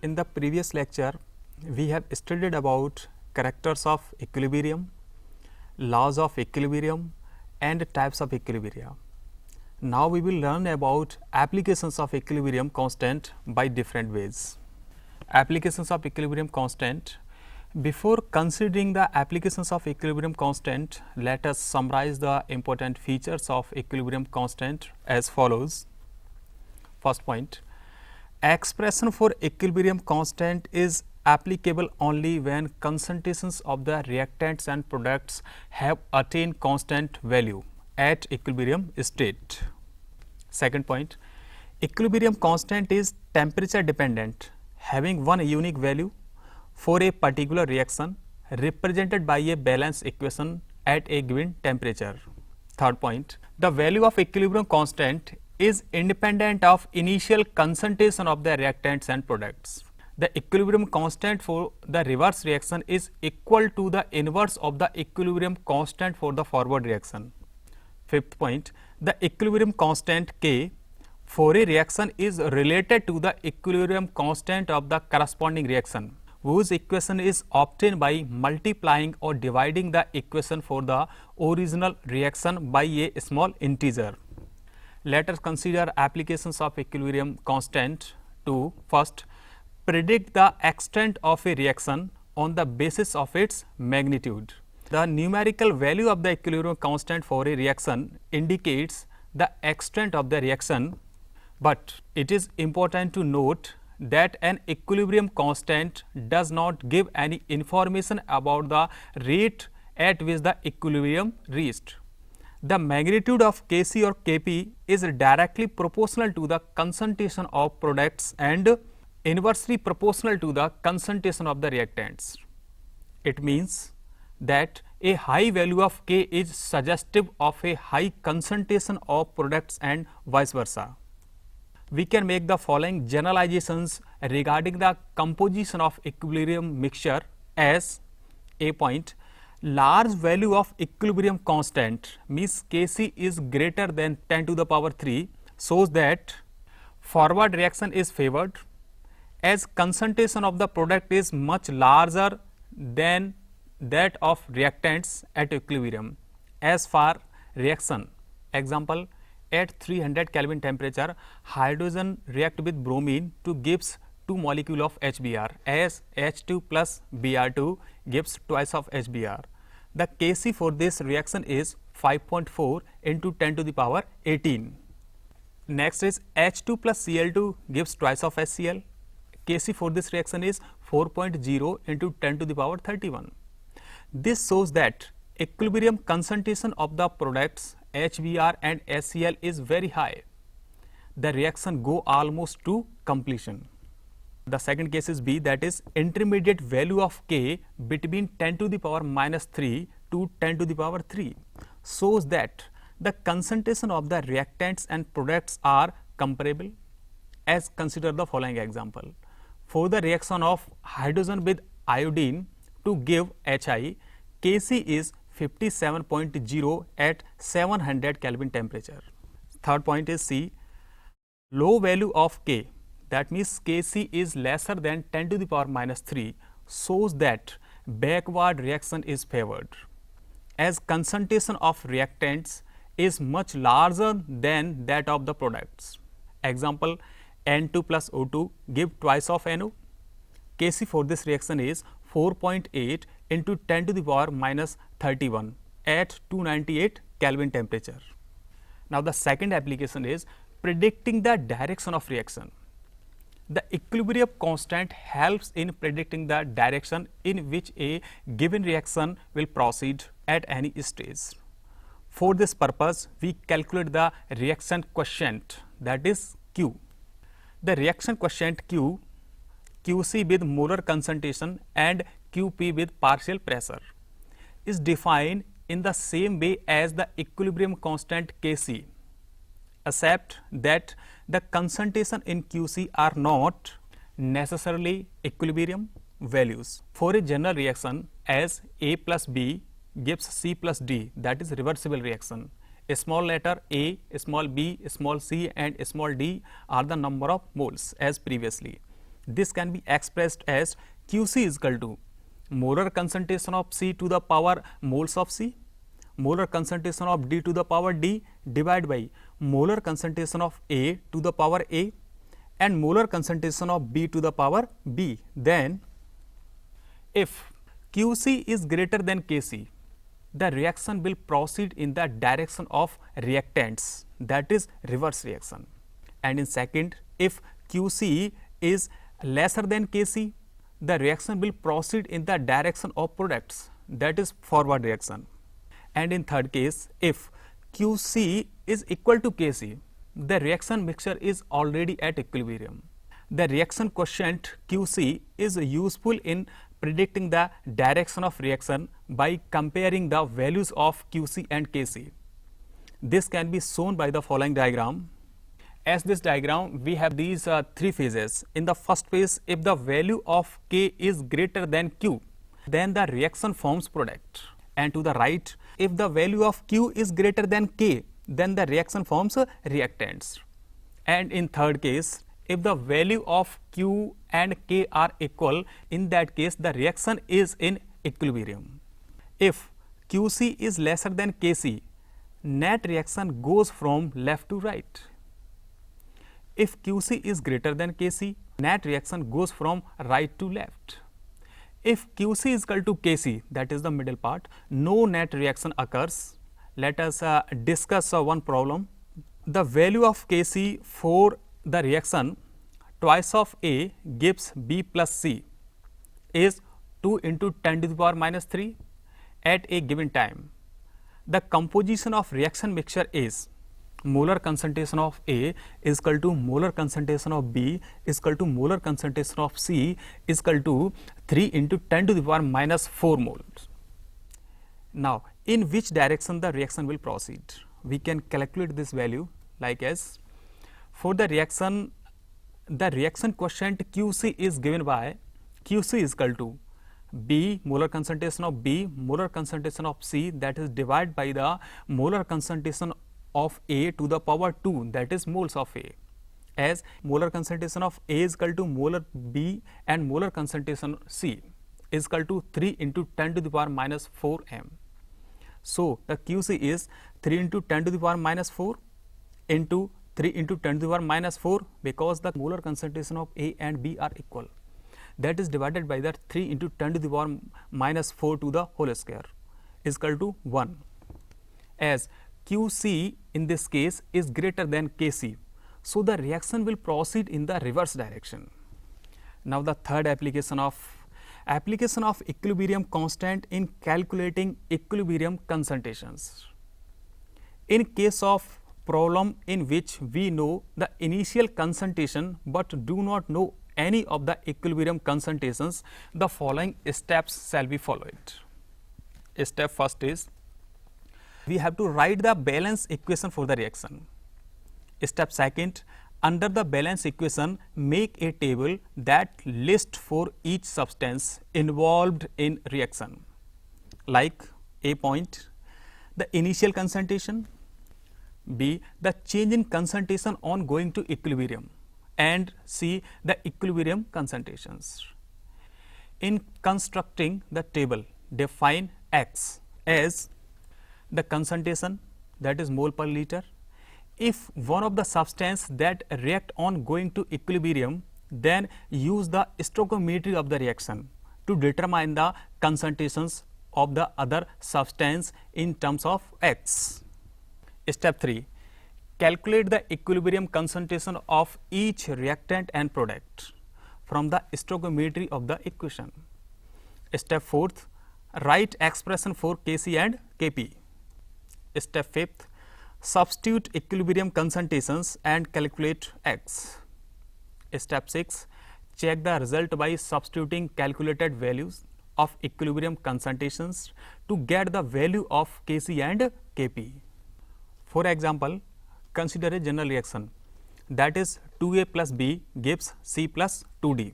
In the previous lecture, we have studied about characters of equilibrium, laws of equilibrium and types of equilibria. Now, we will learn about applications of equilibrium constant by different ways. Applications of equilibrium constant. Before considering the applications of equilibrium constant, let us summarize the important features of equilibrium constant as follows. First point, expression for equilibrium constant is applicable only when concentrations of the reactants and products have attained constant value at equilibrium state. Second point, equilibrium constant is temperature dependent, having one unique value for a particular reaction represented by a balance equation at a given temperature. Third point, the value of equilibrium constant is independent of initial concentration of the reactants and products. The equilibrium constant for the reverse reaction is equal to the inverse of the equilibrium constant for the forward reaction. Fifth point, the equilibrium constant K for a reaction is related to the equilibrium constant of the corresponding reaction, whose equation is obtained by multiplying or dividing the equation for the original reaction by a small integer. Let us consider applications of equilibrium constant to first predict the extent of a reaction on the basis of its magnitude. The numerical value of the equilibrium constant for a reaction indicates the extent of the reaction, but it is important to note that an equilibrium constant does not give any information about the rate at which the equilibrium reached. The magnitude of Kc or Kp is directly proportional to the concentration of products and inversely proportional to the concentration of the reactants. It means that a high value of K is suggestive of a high concentration of products and vice versa. We can make the following generalizations regarding the composition of equilibrium mixture as a point. Large value of equilibrium constant means Kc is greater than 10 to the power 3 shows that forward reaction is favored as concentration of the product is much larger than that of reactants at equilibrium. As for reaction, example, at 300 Kelvin temperature, hydrogen react with bromine to gives 2 molecule of HBr as H2 plus Br2 gives twice of HBr. The Kc for this reaction is 5.4 into 10 to the power 18. Next is H2 plus Cl2 gives twice of HCl. Kc for this reaction is 4.0 into 10 to the power 31. This shows that equilibrium concentration of the products HBr and HCl is very high. The reaction go almost to completion. The second case is B, that is intermediate value of K between 10 to the power minus 3 to 10 to the power 3 shows that the concentration of the reactants and products are comparable. As consider the following example. For the reaction of hydrogen with iodine to give Hi, Kc is 57.0 at 700 Kelvin temperature. Third point is C, low value of K, that means Kc is lesser than 10 to the power minus 3 shows that backward reaction is favored as concentration of reactants is much larger than that of the products. Example, N2 plus O2 give twice of NO. Kc for this reaction is 4.8 into 10 to the power minus 31 at 298 Kelvin temperature. Now, the second application is predicting the direction of reaction. The equilibrium constant helps in predicting the direction in which a given reaction will proceed at any stage. For this purpose, we calculate the reaction quotient, that is Q. The reaction quotient Q, Qc with molar concentration and Qp with partial pressure, is defined in the same way as the equilibrium constant Kc, except that the concentration in Qc are not necessarily equilibrium values. For a general reaction as A plus B gives C plus D, that is reversible reaction, a small letter A, a small b, a small c and a small d are the number of moles as previously. This can be expressed as QC is equal to molar concentration of C to the power moles of C, molar concentration of D to the power D divided by molar concentration of A to the power A and molar concentration of B to the power B. Then if QC is greater than Kc, the reaction will proceed in the direction of reactants, that is reverse reaction. And in second, if QC is lesser than Kc, the reaction will proceed in the direction of products, that is forward reaction. And in third case, if QC is equal to Kc, the reaction mixture is already at equilibrium. The reaction quotient QC is useful in predicting the direction of reaction by comparing the values of QC and Kc. This can be shown by the following diagram. As this diagram, we have these three phases. In the first phase, if the value of K is greater than Q, then the reaction forms product. And to the right, if the value of Q is greater than K, then the reaction forms reactants. And in third case, if the value of Q and K are equal, in that case the reaction is in equilibrium. If QC is lesser than Kc, net reaction goes from left to right. If QC is greater than Kc, net reaction goes from right to left. If QC is equal to Kc, that is the middle part, no net reaction occurs. Let us discuss one problem. The value of Kc for the reaction twice of A gives B plus C is 2 into 10 to the power minus 3 at a given time. The composition of reaction mixture is molar concentration of A is equal to molar concentration of B is equal to molar concentration of C is equal to 3 into 10 to the power minus 4 moles. Now, in which direction the reaction will proceed? We can calculate this value like as, for the reaction quotient QC is given by QC is equal to B molar concentration of B molar concentration of C, that is divided by the molar concentration of A to the power 2, that is moles of A, as molar concentration of A is equal to molar B and molar concentration C is equal to 3 into 10 to the power minus 4 m. So, the QC is 3 into 10 to the power minus 4 into 3 into 10 to the power minus 4, because the molar concentration of A and B are equal, that is divided by that 3 into 10 to the power minus 4 to the whole square is equal to 1, as QC in this case is greater than Kc. So, the reaction will proceed in the reverse direction. Now, the third application of equilibrium constant in calculating equilibrium concentrations. In case of problem in which we know the initial concentration but do not know any of the equilibrium concentrations, the following steps shall be followed. Step first is, we have to write the balance equation for the reaction. Step second, under the balance equation, make a table that lists for each substance involved in reaction, like A point, the initial concentration, B, the change in concentration on going to equilibrium, and C, the equilibrium concentrations. In constructing the table, define X as the concentration, that is mole per liter. If one of the substance that react on going to equilibrium, then use the stoichiometry of the reaction to determine the concentrations of the other substance in terms of X. Step 3, calculate the equilibrium concentration of each reactant and product from the stoichiometry of the equation. Step 4th, write expression for Kc and Kp. Step 5th, substitute equilibrium concentrations and calculate X. Step 6, check the result by substituting calculated values of equilibrium concentrations to get the value of Kc and Kp. For example, consider a general reaction, that is 2A plus B gives C plus 2D.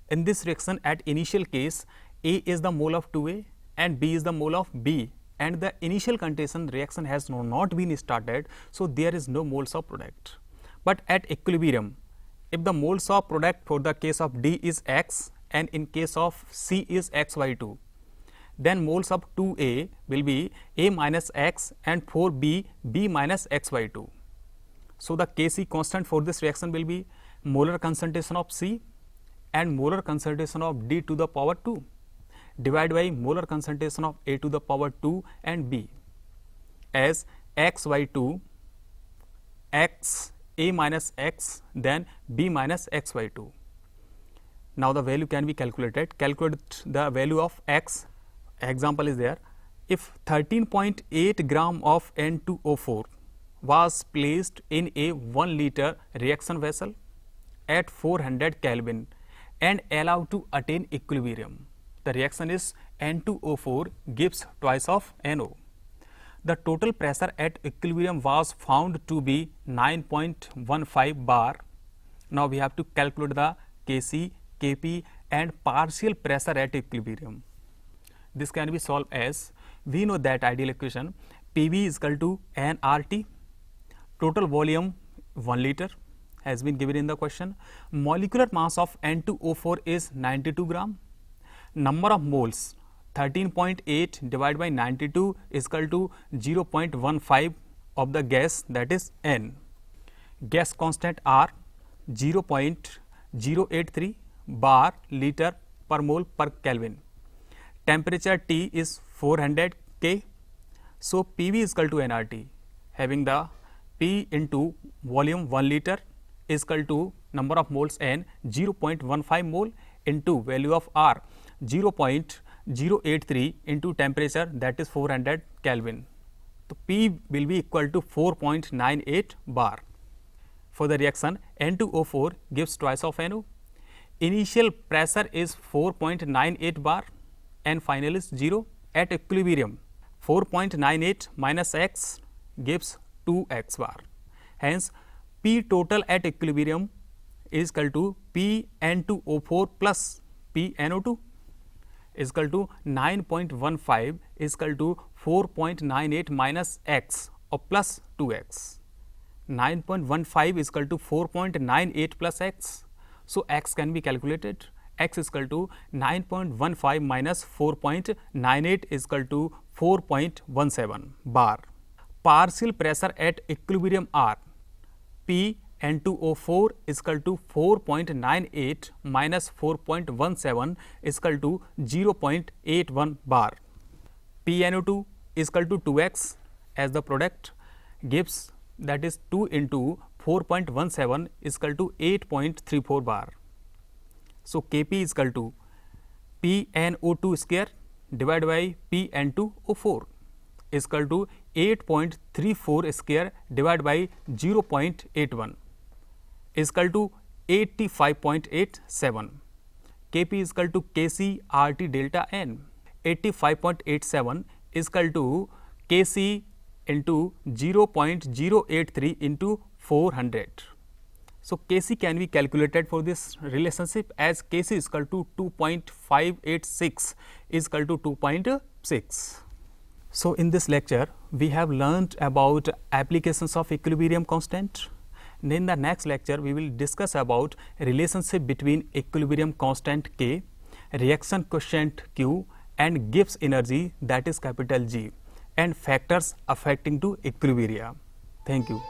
In this reaction, at initial case, A is the mole of 2A and B is the mole of B, and the initial concentration reaction has not been started, so there is no moles of product. But at equilibrium, if the moles of product for the case of D is X and in case of C is XY2, then moles of 2A will be A minus X and for B, B minus XY2. So, the Kc constant for this reaction will be molar concentration of C and molar concentration of D to the power 2 divided by molar concentration of A to the power 2 and B, as XY2 X A minus X then B minus XY2. Now, the value can be calculated. Calculate the value of X. Example is there. If 13.8 gram of N2O4 was placed in a 1 liter reaction vessel at 400 Kelvin and allowed to attain equilibrium, the reaction is N2O4 gives twice of NO. The total pressure at equilibrium was found to be 9.15 bar. Now, we have to calculate the Kc, Kp and partial pressure at equilibrium. This can be solved as, we know that ideal equation Pv is equal to nRT, total volume 1 liter has been given in the question. Molecular mass of N2O4 is 92 gram. Number of moles 13.8 divided by 92 is equal to 0.15 of the gas, that is N. Gas constant R 0.083 bar liter per mole per Kelvin. Temperature T is 400 K. So, Pv is equal to nRT, having the P into volume 1 liter is equal to number of moles N 0.15 mole into value of R 0.083 into temperature, that is 400 Kelvin. So, P will be equal to 4.98 bar. For the reaction N2O4 gives twice of NO. Initial pressure is 4.98 bar and final is 0 at equilibrium. 4.98 minus X gives 2X bar. Hence, P total at equilibrium is equal to P N2O4 plus P NO2 is equal to 9.15 is equal to 4.98 minus X or plus 2X. 9.15 is equal to 4.98 plus X. So, X can be calculated. X is equal to 9.15 minus 4.98 is equal to 4.17 bar. Partial pressure at equilibrium R, P N2O4 is equal to 4.98 minus 4.17 is equal to 0.81 bar. PNO2 is equal to 2x as the product gives, that is 2 into 4.17 is equal to 8.34 bar. So, Kp is equal to PNO2 square divided by PN2O4 is equal to 8.34 square divided by 0.81 is equal to 85.87. Kp is equal to Kc RT delta N. 85.87 is equal to Kc into 0.083 into 400. So, Kc can be calculated for this relationship as Kc is equal to 2.586 is equal to 2.6. So, in this lecture we have learnt about applications of equilibrium constant. In the next lecture we will discuss about relationship between equilibrium constant K, reaction quotient Q and Gibbs energy, that is capital G, and factors affecting to equilibria. Thank you.